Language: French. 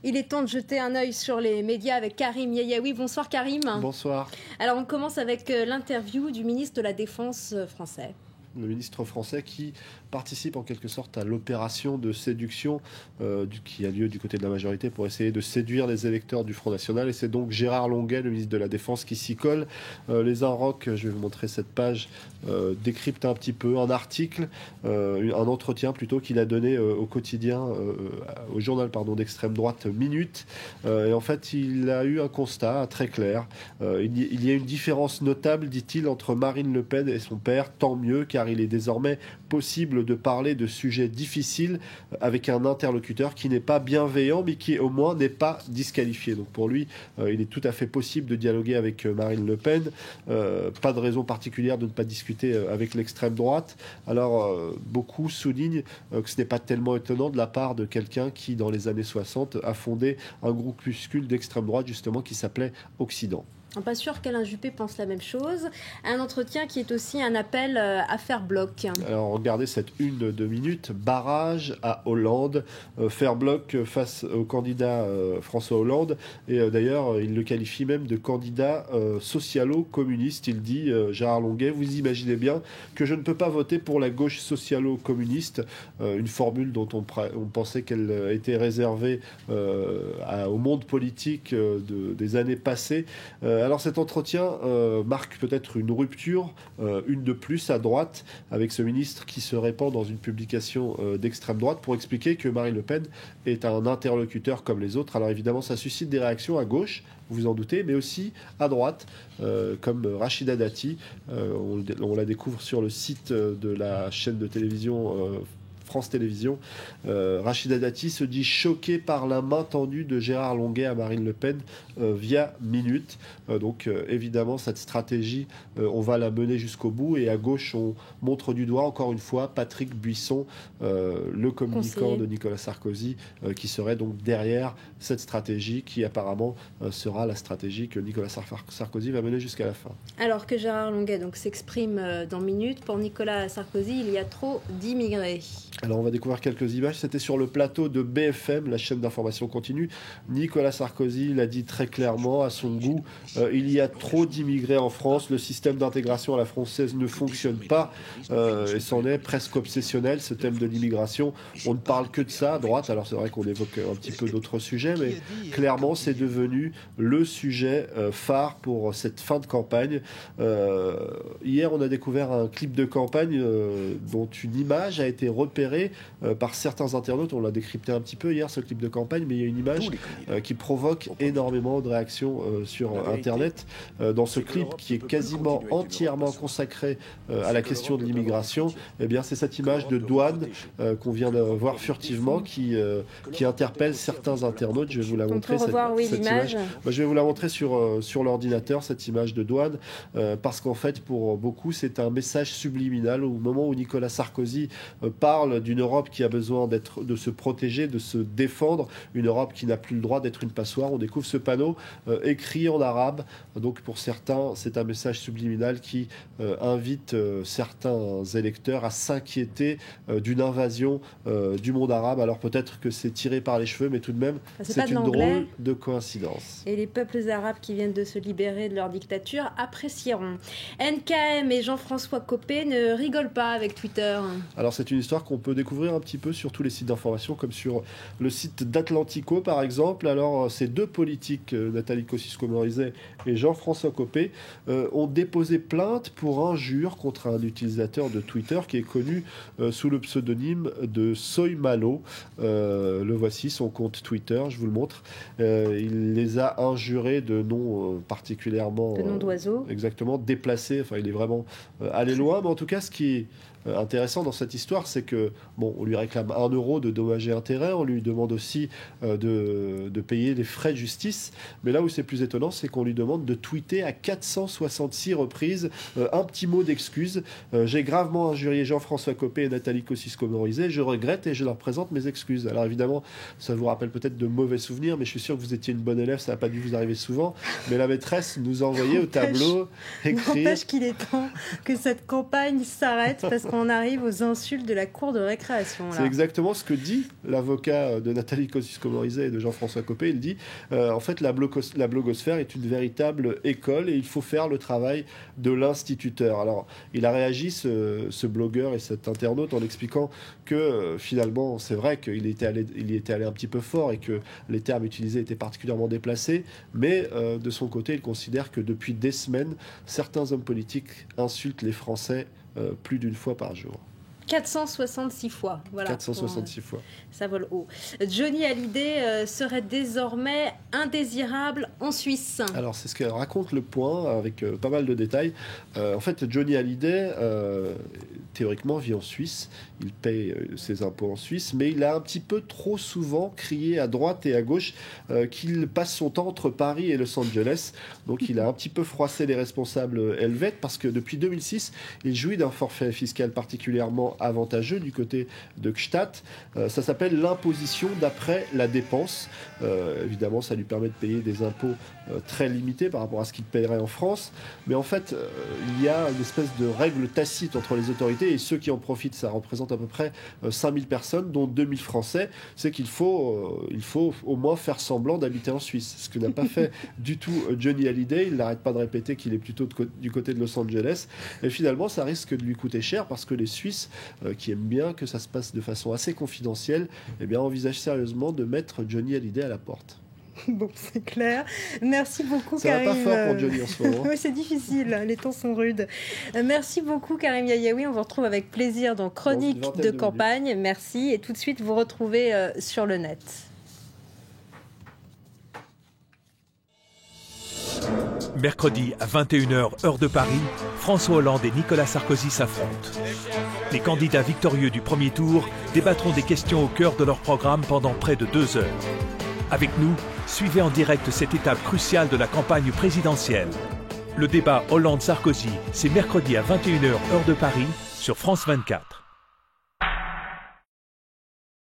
Il est temps de jeter un œil sur les médias avec Karim Yayaoui. Bonsoir Karim. Bonsoir. Alors on commence avec l'interview du ministre de la Défense français. Le ministre français qui participe en quelque sorte à l'opération de séduction qui a lieu du côté de la majorité pour essayer de séduire les électeurs du Front National. Et c'est donc Gérard Longuet, le ministre de la Défense, qui s'y colle. Les Inrocks, je vais vous montrer cette page, décrypte un petit peu un article, un entretien plutôt qu'il a donné au quotidien, au journal d'extrême droite Minute. Et en fait, il a eu un constat très clair. Il y a une différence notable, dit-il, entre Marine Le Pen et son père. Tant mieux, car il est désormais possible de parler de sujets difficiles avec un interlocuteur qui n'est pas bienveillant, mais qui au moins n'est pas disqualifié. Donc pour lui, il est tout à fait possible de dialoguer avec Marine Le Pen. Pas de raison particulière de ne pas discuter avec l'extrême droite. Alors beaucoup soulignent que ce n'est pas tellement étonnant de la part de quelqu'un qui, dans les années 60, a fondé un groupuscule d'extrême droite justement qui s'appelait Occident. Pas sûr qu'Alain Juppé pense la même chose. Un entretien qui est aussi un appel à faire bloc. Alors regardez cette une de Minute, barrage à Hollande, faire bloc face au candidat François Hollande. Et d'ailleurs, il le qualifie même de candidat socialo-communiste. Il dit, Gérard Longuet, vous imaginez bien que je ne peux pas voter pour la gauche socialo-communiste, une formule dont on pensait qu'elle était réservée au monde politique des années passées. Alors cet entretien marque peut-être une rupture, une de plus à droite, avec ce ministre qui se répand dans une publication d'extrême droite pour expliquer que Marine Le Pen est un interlocuteur comme les autres. Alors évidemment, ça suscite des réactions à gauche, vous vous en doutez, mais aussi à droite, comme Rachida Dati. On la découvre sur le site de la chaîne de télévision France Télévisions. Rachida Dati se dit choquée par la main tendue de Gérard Longuet à Marine Le Pen via Minute. Donc évidemment, cette stratégie, on va la mener jusqu'au bout. Et à gauche, on montre du doigt, encore une fois, Patrick Buisson, le communicant de Nicolas Sarkozy, qui serait donc derrière cette stratégie qui apparemment sera la stratégie que Nicolas Sarkozy va mener jusqu'à la fin. Alors que Gérard Longuet donc, s'exprime dans Minute, pour Nicolas Sarkozy, il y a trop d'immigrés. Alors on va découvrir quelques images. C'était sur le plateau de BFM, la chaîne d'information continue. Nicolas Sarkozy l'a dit très clairement, à son goût, il y a trop d'immigrés en France. Le système d'intégration à la française ne fonctionne pas et c'en est presque obsessionnel, ce thème de l'immigration. On ne parle que de ça à droite. Alors c'est vrai qu'on évoque un petit peu d'autres sujets, mais clairement c'est devenu le sujet phare pour cette fin de campagne. Hier on a découvert un clip de campagne dont une image a été repérée par certains internautes. On l'a décrypté un petit peu hier, ce clip de campagne, mais il y a une image qui provoque énormément de réactions sur Internet. Dans ce clip qui est quasiment entièrement consacré à la question de l'immigration, eh bien, c'est cette image de douane qu'on vient de voir furtivement qui interpelle certains internautes. Je vais vous la montrer. Cette image. Je vais vous la montrer sur l'ordinateur, cette image de douane, parce qu'en fait, pour beaucoup, c'est un message subliminal. Au moment où Nicolas Sarkozy parle d'une Europe qui a besoin de se protéger, de se défendre, une Europe qui n'a plus le droit d'être une passoire. On découvre ce panneau écrit en arabe. Donc pour certains, c'est un message subliminal qui invite certains électeurs à s'inquiéter d'une invasion du monde arabe. Alors peut-être que c'est tiré par les cheveux, mais tout de même, c'est une drôle de coïncidence. Et les peuples arabes qui viennent de se libérer de leur dictature apprécieront. NKM et Jean-François Copé ne rigolent pas avec Twitter. Alors c'est une histoire qu'on peut découvrir un petit peu sur tous les sites d'information, comme sur le site d'Atlantico par exemple. Alors ces deux politiques, Nathalie Kosciusko-Morizet et Jean-François Copé, ont déposé plainte pour injure contre un utilisateur de Twitter qui est connu sous le pseudonyme de Soy Malo. Le voici, son compte Twitter, je vous le montre. Il les a injurés de noms particulièrement... de noms d'oiseaux. Exactement, déplacés. Enfin, il est vraiment allé loin. Mais en tout cas, ce qui est intéressant dans cette histoire, c'est que on lui réclame 1 euro de dommages et intérêts, on lui demande aussi de payer les frais de justice, mais là où c'est plus étonnant, c'est qu'on lui demande de tweeter à 466 reprises un petit mot d'excuse. J'ai gravement injurié Jean-François Copé et Nathalie Kosciusko-Morizet, je regrette et je leur présente mes excuses. Alors évidemment, ça vous rappelle peut-être de mauvais souvenirs, mais je suis sûr que vous étiez une bonne élève, ça n'a pas dû vous arriver souvent, mais la maîtresse nous envoyait au tableau écrire... N'empêche qu'il est temps que cette campagne s'arrête, parce qu'on arrive aux insultes de la cour de récréation. C'est exactement ce que dit l'avocat de Nathalie Kosciusko-Morizet et de Jean-François Copé. Il dit en fait la blogosphère est une véritable école et il faut faire le travail de l'instituteur. Alors il a réagi ce blogueur et cet internaute en expliquant que finalement c'est vrai qu'il y était allé un petit peu fort et que les termes utilisés étaient particulièrement déplacés, mais de son côté il considère que depuis des semaines certains hommes politiques insultent les Français plus d'une fois par jour. 466 fois. Voilà, 466 fois. Ça vole haut. Johnny Hallyday serait désormais indésirable en Suisse. Alors, c'est ce que raconte Le Point avec pas mal de détails. En fait, Johnny Hallyday, théoriquement, vit en Suisse. Il paye ses impôts en Suisse, mais il a un petit peu trop souvent crié à droite et à gauche qu'il passe son temps entre Paris et Los Angeles. Donc, il a un petit peu froissé les responsables helvètes parce que depuis 2006, il jouit d'un forfait fiscal particulièrement avantageux du côté de Gstaad. Ça s'appelle l'imposition d'après la dépense. Évidemment, ça lui permet de payer des impôts très limités par rapport à ce qu'il paierait en France. Mais en fait, il y a une espèce de règle tacite entre les autorités et ceux qui en profitent. Ça représente à peu près 5000 personnes, dont 2000 Français. C'est qu'il faut au moins faire semblant d'habiter en Suisse. Ce que n'a pas fait du tout Johnny Hallyday. Il n'arrête pas de répéter qu'il est plutôt du côté de Los Angeles. Et finalement, ça risque de lui coûter cher parce que les Suisses qui aiment bien que ça se passe de façon assez confidentielle, eh bien, envisagent sérieusement de mettre Johnny Hallyday à la porte. Bon, c'est clair. Merci beaucoup, ça Karim. Ça va pas fort pour Johnny en ce moment. Oui, c'est difficile, les temps sont rudes. Merci beaucoup, Karim Yayaoui. On vous retrouve avec plaisir dans Chronique de campagne. Minutes. Merci. Et tout de suite, vous retrouvez sur le net. Mercredi à 21h, heure de Paris, François Hollande et Nicolas Sarkozy s'affrontent. Les candidats victorieux du premier tour débattront des questions au cœur de leur programme pendant près de 2 heures. Avec nous, suivez en direct cette étape cruciale de la campagne présidentielle. Le débat Hollande-Sarkozy, c'est mercredi à 21h, heure de Paris, sur France 24.